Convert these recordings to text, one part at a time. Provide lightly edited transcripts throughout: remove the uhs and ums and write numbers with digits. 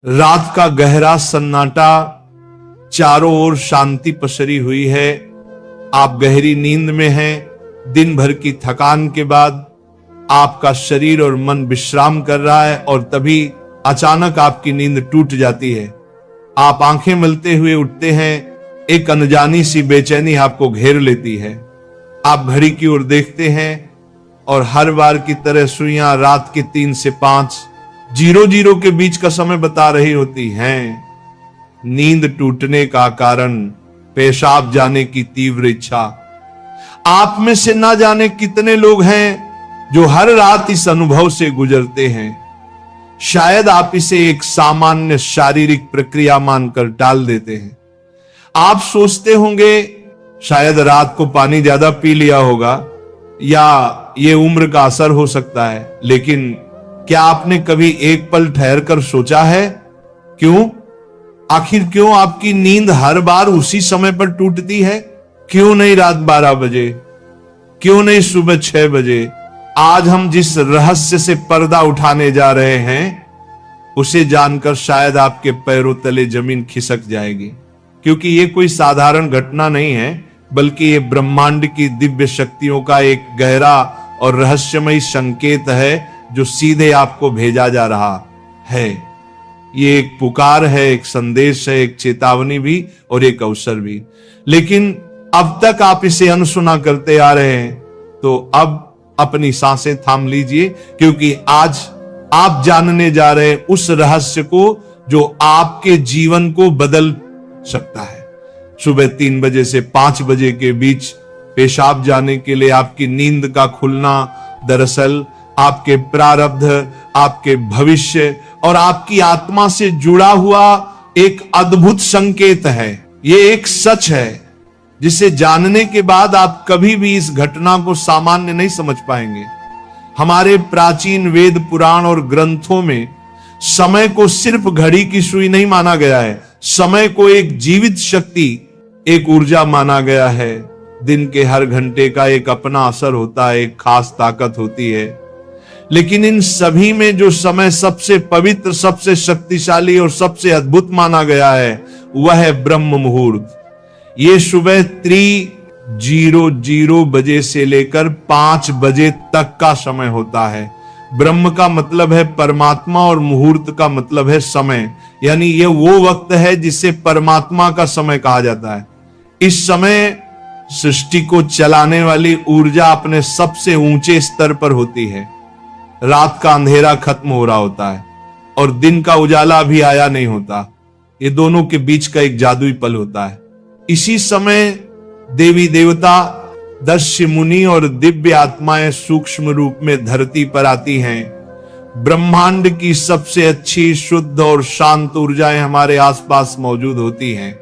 रात का गहरा सन्नाटा, चारों ओर शांति पसरी हुई है। आप गहरी नींद में हैं। दिन भर की थकान के बाद आपका शरीर और मन विश्राम कर रहा है और तभी अचानक आपकी नींद टूट जाती है। आप आंखें मलते हुए उठते हैं। एक अनजानी सी बेचैनी आपको घेर लेती है। आप घड़ी की ओर देखते हैं और हर बार की तरह सुइयां रात के 3 से 5:00 के बीच का समय बता रही होती हैं। नींद टूटने का कारण पेशाब जाने की तीव्र इच्छा। आप में से ना जाने कितने लोग हैं जो हर रात इस अनुभव से गुजरते हैं। शायद आप इसे एक सामान्य शारीरिक प्रक्रिया मानकर टाल देते हैं। आप सोचते होंगे शायद रात को पानी ज्यादा पी लिया होगा या ये उम्र का असर हो सकता है, लेकिन क्या आपने कभी एक पल ठहर कर सोचा है क्यों? आखिर क्यों आपकी नींद हर बार उसी समय पर टूटती है? क्यों नहीं रात 12 बजे? क्यों नहीं सुबह 6 बजे? आज हम जिस रहस्य से पर्दा उठाने जा रहे हैं उसे जानकर शायद आपके पैरों तले जमीन खिसक जाएगी, क्योंकि ये कोई साधारण घटना नहीं है, बल्कि ये ब्रह्मांड की दिव्य शक्तियों का एक गहरा और रहस्यमयी संकेत है जो सीधे आपको भेजा जा रहा है। ये एक पुकार है, एक संदेश है, एक चेतावनी भी और एक अवसर भी। लेकिन अब तक आप इसे अनसुना करते आ रहे हैं, तो अब अपनी सांसें थाम लीजिए, क्योंकि आज आप जानने जा रहे हैं उस रहस्य को जो आपके जीवन को बदल सकता है। सुबह 3 बजे से 5 बजे के बीच पेशाब जाने के लिए आपकी नींद का खुलना दरअसल आपके प्रारब्ध, आपके भविष्य और आपकी आत्मा से जुड़ा हुआ एक अद्भुत संकेत है। ये एक सच है जिसे जानने के बाद आप कभी भी इस घटना को सामान्य नहीं समझ पाएंगे। हमारे प्राचीन वेद, पुराण और ग्रंथों में समय को सिर्फ घड़ी की सुई नहीं माना गया है। समय को एक जीवित शक्ति, एक ऊर्जा माना गया है। दिन के हर घंटे का एक अपना असर होता है, एक खास ताकत होती है। लेकिन इन सभी में जो समय सबसे पवित्र, सबसे शक्तिशाली और सबसे अद्भुत माना गया है वह है ब्रह्म मुहूर्त। ये सुबह 3:00 बजे से लेकर 5 बजे तक का समय होता है। ब्रह्म का मतलब है परमात्मा और मुहूर्त का मतलब है समय, यानी ये वो वक्त है जिसे परमात्मा का समय कहा जाता है। इस समय सृष्टि को चलाने वाली ऊर्जा अपने सबसे ऊंचे स्तर पर होती है। रात का अंधेरा खत्म हो रहा होता है और दिन का उजाला अभी आया नहीं होता। ये दोनों के बीच का एक जादुई पल होता है। इसी समय देवी देवता, दस्यु मुनि और दिव्य आत्माएं सूक्ष्म रूप में धरती पर आती हैं। ब्रह्मांड की सबसे अच्छी, शुद्ध और शांत ऊर्जाएं हमारे आसपास मौजूद होती हैं।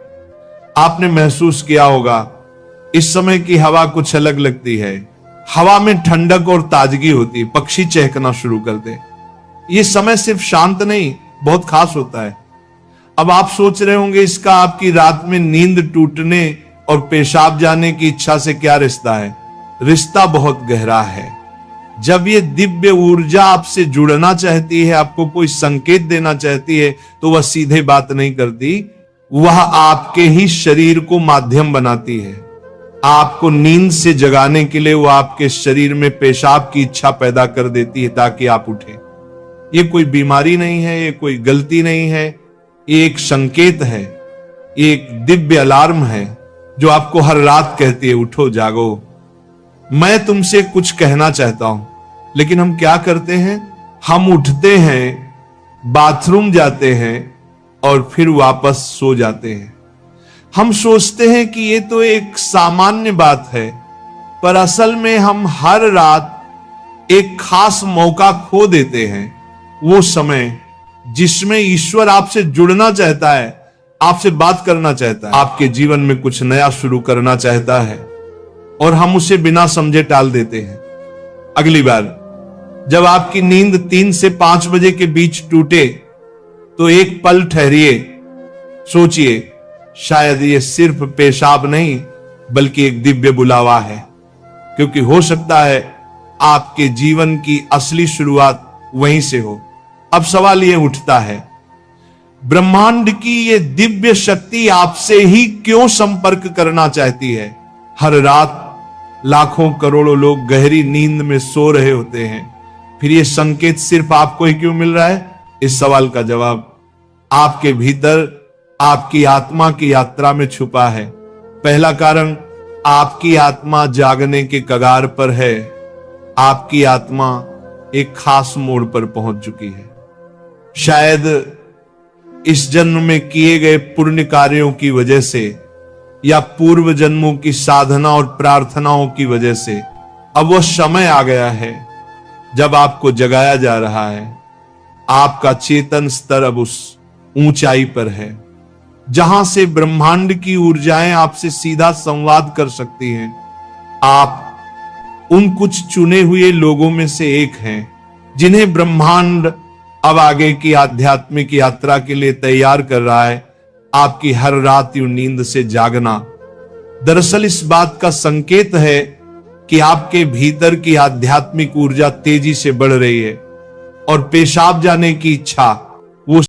आपने महसूस किया होगा इस समय की हवा कुछ अलग लगती है। हवा में ठंडक और ताजगी होती, पक्षी चहकना शुरू कर दे। ये समय सिर्फ शांत नहीं, बहुत खास होता है। अब आप सोच रहे होंगे इसका आपकी रात में नींद टूटने और पेशाब जाने की इच्छा से क्या रिश्ता है? रिश्ता बहुत गहरा है। जब ये दिव्य ऊर्जा आपसे जुड़ना चाहती है, आपको कोई संकेत देना चाहती है, तो वह सीधे बात नहीं करती, वह आपके ही शरीर को माध्यम बनाती है। आपको नींद से जगाने के लिए वो आपके शरीर में पेशाब की इच्छा पैदा कर देती है ताकि आप उठें। ये कोई बीमारी नहीं है, ये कोई गलती नहीं है, ये एक संकेत है, ये एक दिव्य अलार्म है जो आपको हर रात कहती है, उठो, जागो, मैं तुमसे कुछ कहना चाहता हूं। लेकिन हम क्या करते हैं? हम उठते हैं, बाथरूम जाते हैं और फिर वापस सो जाते हैं। हम सोचते हैं कि ये तो एक सामान्य बात है, पर असल में हम हर रात एक खास मौका खो देते हैं। वो समय जिसमें ईश्वर आपसे जुड़ना चाहता है, आपसे बात करना चाहता है, आपके जीवन में कुछ नया शुरू करना चाहता है, और हम उसे बिना समझे टाल देते हैं। अगली बार जब आपकी नींद 3 से 5 बजे के बीच टूटे तो एक पल ठहरिए, सोचिए, शायद ये सिर्फ पेशाब नहीं बल्कि एक दिव्य बुलावा है, क्योंकि हो सकता है आपके जीवन की असली शुरुआत वहीं से हो। अब सवाल ये उठता है, ब्रह्मांड की ये दिव्य शक्ति आपसे ही क्यों संपर्क करना चाहती है? हर रात लाखों करोड़ों लोग गहरी नींद में सो रहे होते हैं, फिर ये संकेत सिर्फ आपको ही क्यों मिल रहा है? इस सवाल का जवाब आपके भीतर आपकी आत्मा की यात्रा में छुपा है। पहला कारण, आपकी आत्मा जागने के कगार पर है। आपकी आत्मा एक खास मोड़ पर पहुंच चुकी है। शायद इस जन्म में किए गए पुण्य कार्यों की वजह से या पूर्व जन्मों की साधना और प्रार्थनाओं की वजह से अब वो समय आ गया है जब आपको जगाया जा रहा है। आपका चेतन स्तर अब उस ऊंचाई पर है जहां से ब्रह्मांड की ऊर्जाएं आपसे सीधा संवाद कर सकती हैं। आप उन कुछ चुने हुए लोगों में से एक हैं जिन्हें ब्रह्मांड अब आगे की आध्यात्मिक यात्रा के लिए तैयार कर रहा है। आपकी हर रात यूं नींद से जागना दरअसल इस बात का संकेत है कि आपके भीतर की आध्यात्मिक ऊर्जा तेजी से बढ़ रही है और पेशाब जाने की इच्छा